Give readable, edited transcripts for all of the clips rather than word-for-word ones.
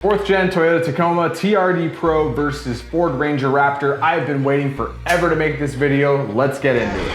Fourth gen Toyota Tacoma TRD Pro versus Ford Ranger Raptor. I've been waiting forever to make this video. Let's get into it.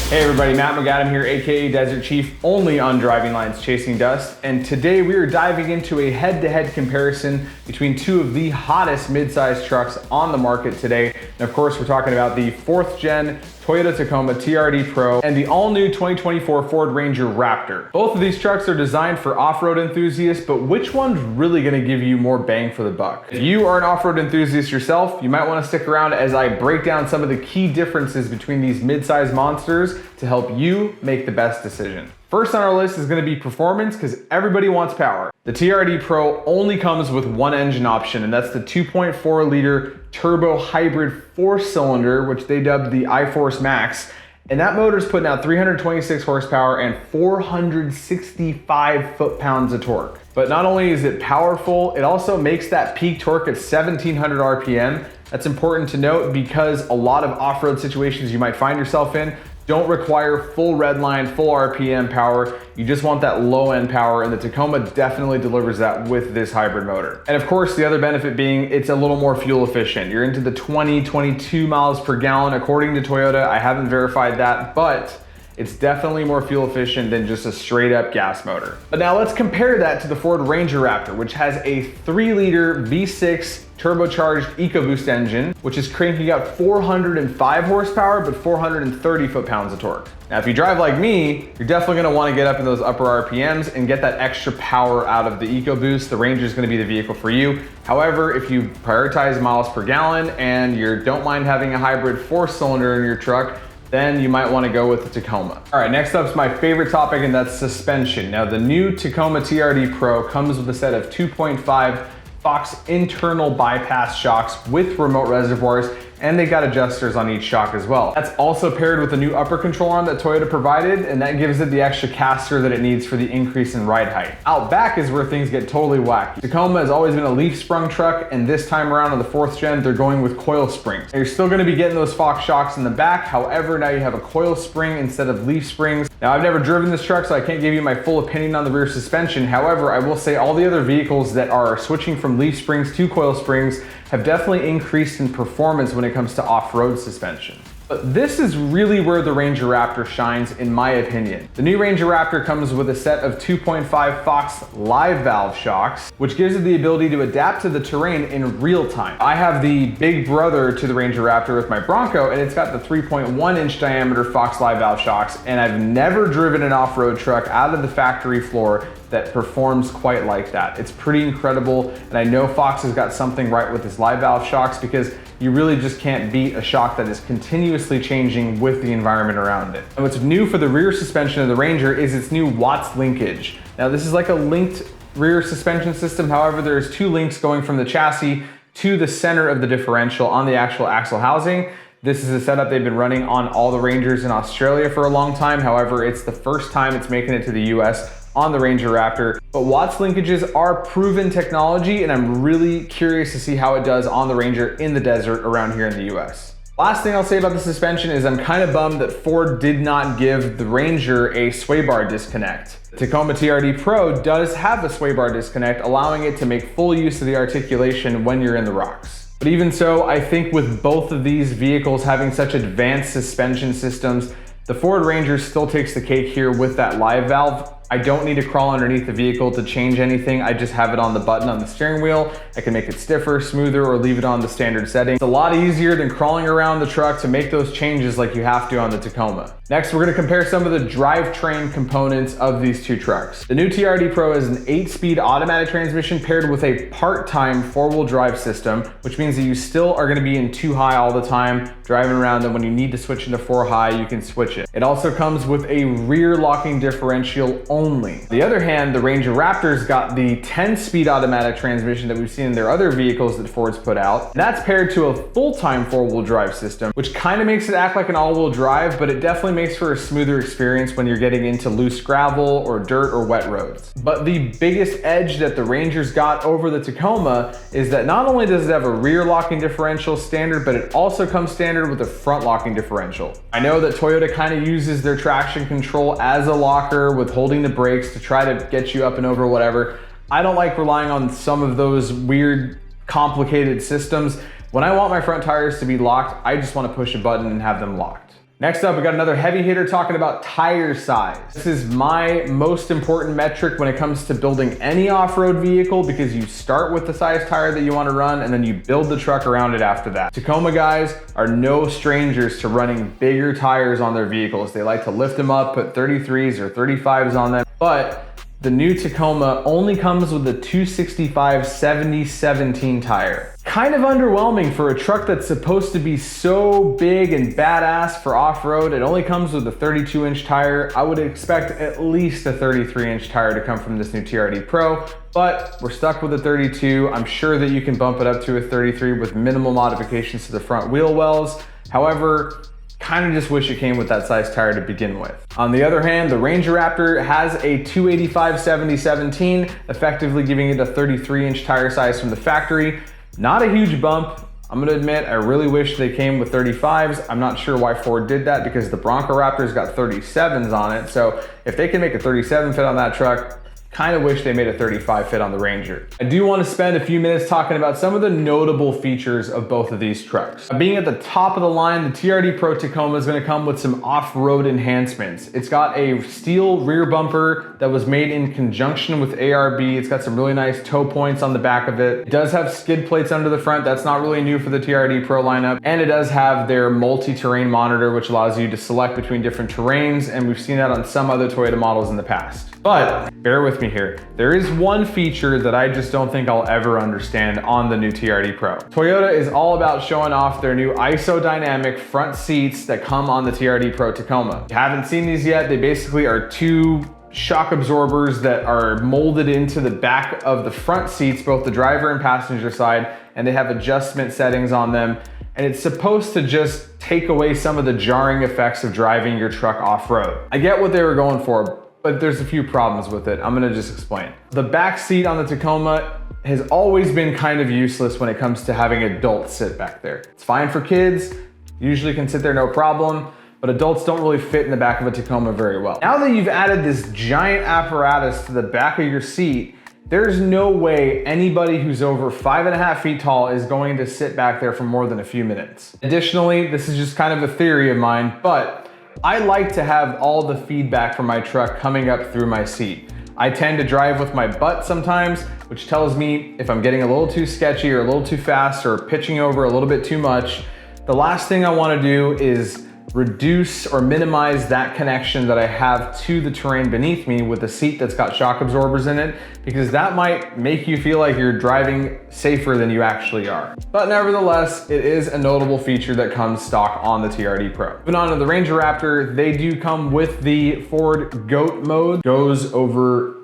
Hey everybody, Matt McAdam here, aka Desert Chief, only on Driving Lines Chasing Dust. And today we are diving into a head-to-head comparison between two of the hottest mid-size trucks on the market today. And of course, we're talking about the fourth gen Toyota Tacoma TRD Pro and the all-new 2024 Ford Ranger Raptor. Both of these trucks are designed for off-road enthusiasts, but which one's really gonna give you more bang for the buck? If you are an off-road enthusiast yourself, you might wanna stick around as I break down some of the key differences between these mid-size monsters to help you make the best decision. First on our list is gonna be performance, because everybody wants power. The TRD Pro only comes with one engine option, and that's the 2.4 liter turbo hybrid 4-cylinder, which they dubbed the iForce Max. And that motor is putting out 326 horsepower and 465 foot-pounds of torque. But not only is it powerful, it also makes that peak torque at 1700 RPM. That's important to note because a lot of off-road situations you might find yourself in don't require full redline, full RPM power. You just want that low end power, and the Tacoma definitely delivers that with this hybrid motor. And of course, the other benefit being it's a little more fuel efficient. You're into the 22 miles per gallon according to Toyota. I haven't verified that, but it's definitely more fuel efficient than just a straight up gas motor. But now let's compare that to the Ford Ranger Raptor, which has a 3-liter V6 turbocharged Ecoboost engine, which is cranking out 405 horsepower, but 430 foot-pounds of torque. Now, if you drive like me, you're definitely gonna wanna get up in those upper RPMs and get that extra power out of the Ecoboost. The Ranger is gonna be the vehicle for you. However, if you prioritize miles per gallon and you don't mind having a hybrid 4-cylinder in your truck, then you might want to go with the Tacoma. All right, next up is my favorite topic, and that's suspension. Now, the new Tacoma TRD Pro comes with a set of 2.5 Fox internal bypass shocks with remote reservoirs, and they got adjusters on each shock as well. That's also paired with a new upper control arm that Toyota provided, and that gives it the extra caster that it needs for the increase in ride height. Out back is where things get totally wacky. Tacoma has always been a leaf sprung truck, and this time around on the 4th gen, they're going with coil springs. Now, you're still gonna be getting those Fox shocks in the back. However, now you have a coil spring instead of leaf springs. Now, I've never driven this truck, so I can't give you my full opinion on the rear suspension. However, I will say all the other vehicles that are switching from leaf springs to coil springs have definitely increased in performance when it comes to off-road suspension. But this is really where the Ranger Raptor shines, in my opinion. The new Ranger Raptor comes with a set of 2.5 Fox live valve shocks, which gives it the ability to adapt to the terrain in real time. I have the big brother to the Ranger Raptor with my Bronco, and it's got the 3.1-inch diameter Fox live valve shocks, and I've never driven an off-road truck out of the factory floor that performs quite like that. It's pretty incredible, and I know Fox has got something right with his live valve shocks, because you really just can't beat a shock that is continuously changing with the environment around it. And what's new for the rear suspension of the Ranger is its new Watts linkage. Now, this is like a linked rear suspension system. However, there's 2 links going from the chassis to the center of the differential on the actual axle housing. This is a setup they've been running on all the Rangers in Australia for a long time. However, it's the first time it's making it to the US on the Ranger Raptor. But Watts linkages are proven technology, and I'm really curious to see how it does on the Ranger in the desert around here in the US. Last thing I'll say about the suspension is I'm kind of bummed that Ford did not give the Ranger a sway bar disconnect. The Tacoma TRD Pro does have a sway bar disconnect, allowing it to make full use of the articulation when you're in the rocks. But even so, I think with both of these vehicles having such advanced suspension systems, the Ford Ranger still takes the cake here with that live valve. I don't need to crawl underneath the vehicle to change anything. I just have it on the button on the steering wheel. I can make it stiffer, smoother, or leave it on the standard setting. It's a lot easier than crawling around the truck to make those changes like you have to on the Tacoma. Next, we're gonna compare some of the drivetrain components of these two trucks. The new TRD Pro is an 8-speed automatic transmission paired with a part-time 4-wheel drive system, which means that you still are gonna be in 2 high all the time, driving around, and when you need to switch into 4 high, you can switch it. It also comes with a rear locking differential only. On the other hand, the Ranger Raptor's got the 10-speed automatic transmission that we've seen in their other vehicles that Ford's put out. That's paired to a full-time four-wheel drive system, which kind of makes it act like an all-wheel drive, but it definitely makes for a smoother experience when you're getting into loose gravel or dirt or wet roads. But the biggest edge that the Ranger's got over the Tacoma is that not only does it have a rear locking differential standard, but it also comes standard with a front locking differential. I know that Toyota kind of uses their traction control as a locker with holding the brakes to try to get you up and over whatever. I don't like relying on some of those weird, complicated systems. When I want my front tires to be locked, I just want to push a button and have them locked. Next up, we got another heavy hitter talking about tire size. This is my most important metric when it comes to building any off-road vehicle, because you start with the size tire that you want to run and then you build the truck around it after that. Tacoma guys are no strangers to running bigger tires on their vehicles. They like to lift them up, put 33s or 35s on them, but the new Tacoma only comes with a 265/70/17 tire. Kind of underwhelming for a truck that's supposed to be so big and badass for off-road. It only comes with a 32-inch tire. I would expect at least a 33-inch tire to come from this new TRD Pro, but we're stuck with a 32. I'm sure that you can bump it up to a 33 with minimal modifications to the front wheel wells. However, kind of just wish it came with that size tire to begin with. On the other hand, the Ranger Raptor has a 285/70/17, effectively giving it a 33-inch tire size from the factory. Not a huge bump. I'm gonna admit, I really wish they came with 35s. I'm not sure why Ford did that, because the Bronco Raptor's got 37s on it. So if they can make a 37 fit on that truck, kind of wish they made a 35 fit on the Ranger. I do want to spend a few minutes talking about some of the notable features of both of these trucks. Being at the top of the line, the TRD Pro Tacoma is going to come with some off-road enhancements. It's got a steel rear bumper that was made in conjunction with ARB. It's got some really nice toe points on the back of it. It does have skid plates under the front. That's not really new for the TRD Pro lineup. And it does have their multi-terrain monitor, which allows you to select between different terrains. And we've seen that on some other Toyota models in the past. But bear with me here. There is one feature that I just don't think I'll ever understand on the new TRD Pro. Toyota is all about showing off their new isodynamic front seats that come on the TRD Pro Tacoma. If you haven't seen these yet, they basically are two shock absorbers that are molded into the back of the front seats, both the driver and passenger side, and they have adjustment settings on them. And it's supposed to just take away some of the jarring effects of driving your truck off-road. I get what they were going for, but there's a few problems with it. I'm gonna just explain. The back seat on the Tacoma has always been kind of useless when it comes to having adults sit back there. It's fine for kids, usually can sit there no problem, but adults don't really fit in the back of a Tacoma very well. Now that you've added this giant apparatus to the back of your seat, there's no way anybody who's over 5.5 feet tall is going to sit back there for more than a few minutes. Additionally, this is just kind of a theory of mine, but I like to have all the feedback from my truck coming up through my seat. I tend to drive with my butt sometimes, which tells me if I'm getting a little too sketchy or a little too fast or pitching over a little bit too much. The last thing I want to do is reduce or minimize that connection that I have to the terrain beneath me with a seat that's got shock absorbers in it, because that might make you feel like you're driving safer than you actually are. But nevertheless, it is a notable feature that comes stock on the TRD Pro. Moving on to the Ranger Raptor, they do come with the Ford GOAT mode. Goes over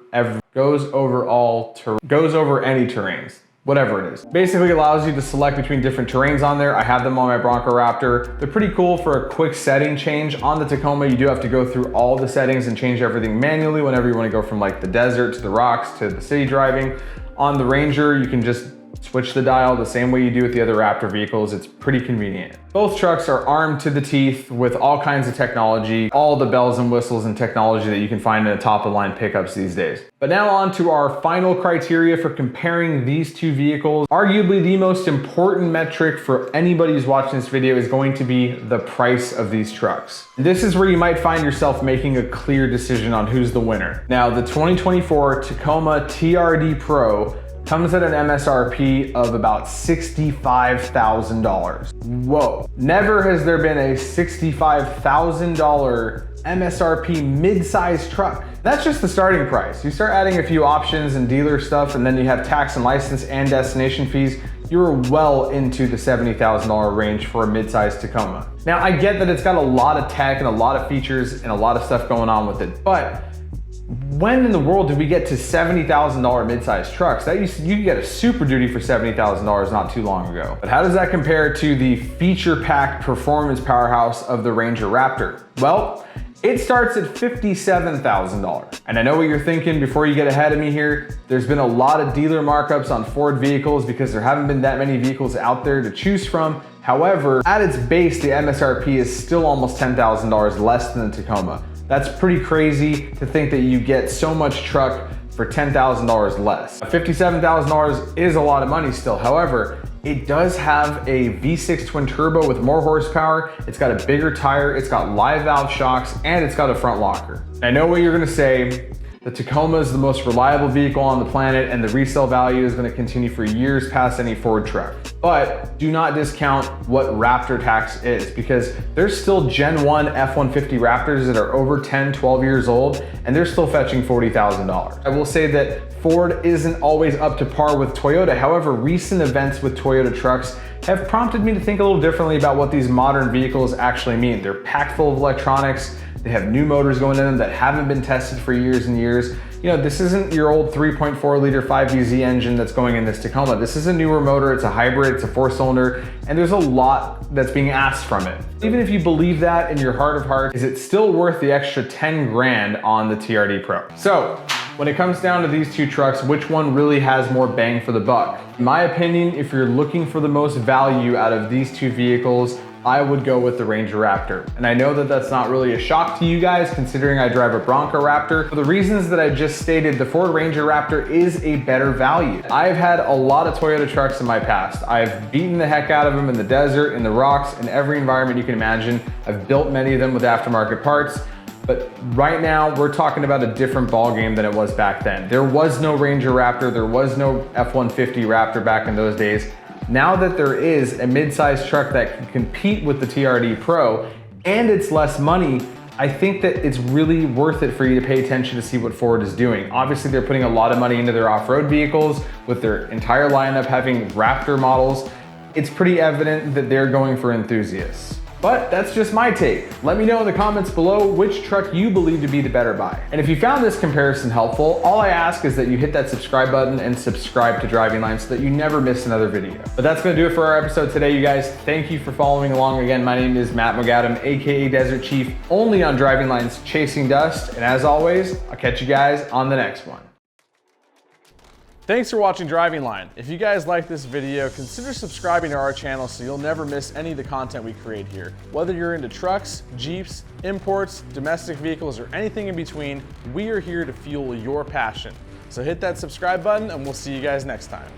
any terrains. Whatever it is. Basically allows you to select between different terrains on there. I have them on my Bronco Raptor. They're pretty cool for a quick setting change. On the Tacoma, you do have to go through all the settings and change everything manually whenever you want to go from like the desert to the rocks to the city driving. On the Ranger, you can just switch the dial the same way you do with the other Raptor vehicles. It's pretty convenient. Both trucks are armed to the teeth with all kinds of technology, all the bells and whistles and technology that you can find in the top of the line pickups these days. But now on to our final criteria for comparing these two vehicles. Arguably the most important metric for anybody who's watching this video is going to be the price of these trucks. This is where you might find yourself making a clear decision on who's the winner. Now, the 2024 Tacoma TRD Pro comes at an MSRP of about $65,000. Whoa. Never has there been a $65,000 MSRP mid-size truck. That's just the starting price. You start adding a few options and dealer stuff, and then you have tax and license and destination fees, you're well into the $70,000 range for a mid-size Tacoma. Now, I get that it's got a lot of tech and a lot of features and a lot of stuff going on with it, but When in the world did we get to $70,000 midsize trucks? You could get a Super Duty for $70,000 not too long ago. But how does that compare to the feature-packed performance powerhouse of the Ranger Raptor? Well, it starts at $57,000. And I know what you're thinking before you get ahead of me here. There's been a lot of dealer markups on Ford vehicles because there haven't been that many vehicles out there to choose from. However, at its base, the MSRP is still almost $10,000 less than the Tacoma. That's pretty crazy to think that you get so much truck for $10,000 less. $57,000 is a lot of money still. However, it does have a V6 twin turbo with more horsepower. It's got a bigger tire, it's got live valve shocks, and it's got a front locker. I know what you're gonna say. The Tacoma is the most reliable vehicle on the planet, and the resale value is gonna continue for years past any Ford truck. But do not discount what Raptor tax is, because there's still Gen 1 F-150 Raptors that are over 10, 12 years old, and they're still fetching $40,000. I will say that Ford isn't always up to par with Toyota. However, recent events with Toyota trucks have prompted me to think a little differently about what these modern vehicles actually mean. They're packed full of electronics. They have new motors going in them that haven't been tested for years and years. You know, this isn't your old 3.4 liter 5VZ engine that's going in this Tacoma. This is a newer motor, it's a hybrid, it's a 4-cylinder, and there's a lot that's being asked from it. Even if you believe that in your heart of hearts, is it still worth the extra 10 grand on the TRD Pro? So, when it comes down to these two trucks, which one really has more bang for the buck? In my opinion, if you're looking for the most value out of these two vehicles, I would go with the Ranger Raptor. And I know that that's not really a shock to you guys, considering I drive a Bronco Raptor. For the reasons that I just stated, the Ford Ranger Raptor is a better value. I've had a lot of Toyota trucks in my past. I've beaten the heck out of them in the desert, in the rocks, in every environment you can imagine. I've built many of them with aftermarket parts. But right now, we're talking about a different ballgame than it was back then. There was no Ranger Raptor, there was no F-150 Raptor back in those days. Now that there is a mid-sized truck that can compete with the TRD Pro, and it's less money, I think that it's really worth it for you to pay attention to see what Ford is doing. Obviously, they're putting a lot of money into their off-road vehicles, with their entire lineup having Raptor models. It's pretty evident that they're going for enthusiasts. But that's just my take. Let me know in the comments below which truck you believe to be the better buy. And if you found this comparison helpful, all I ask is that you hit that subscribe button and subscribe to Driving Line so that you never miss another video. But that's gonna do it for our episode today, you guys. Thank you for following along. Again, my name is Matt McAdam, AKA Desert Chief, only on Driving Line's Chasing Dust. And as always, I'll catch you guys on the next one. Thanks for watching Driving Line. If you guys like this video, consider subscribing to our channel so you'll never miss any of the content we create here. Whether you're into trucks, Jeeps, imports, domestic vehicles, or anything in between, we are here to fuel your passion. So hit that subscribe button and we'll see you guys next time.